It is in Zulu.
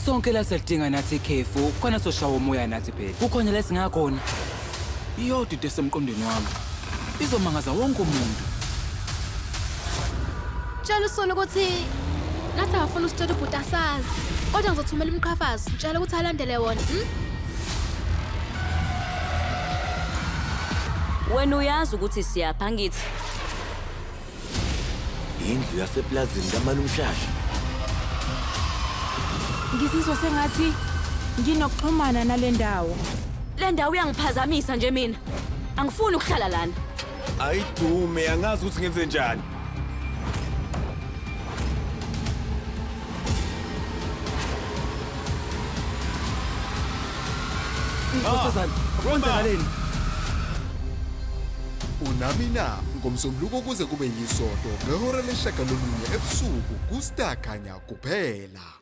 Sonke la siyadinga nathi ikhefu, khona soshawa umoya nathi phela. Kukhona la singakhona. Iyodwa into esemqondweni wami. Izomangaza wonke umuntu. Tshela uSono ukuthi nathi akafuna usitshela ubhuti asazi. Kodwa ngizothumela umqhafazo, tshela ukuthi alandele wona. Wena uyazi ukuthi siyapha ngithi. Indlu yaseplazini kaMalumshasha. Ngizizwa sengathi nginokuxhumana nale ndawo. Le ndawo uyangiphazamisa nje mina. Angifuni ukuhlala lana. Ayidume angazi ukuthi ngenze njani. Nkosazana, kwenzakaleni? Unami na ngomsombuluko kuze kube yisodo ngehora leshagalolunye ebusuku kuStar Khanya kuphela.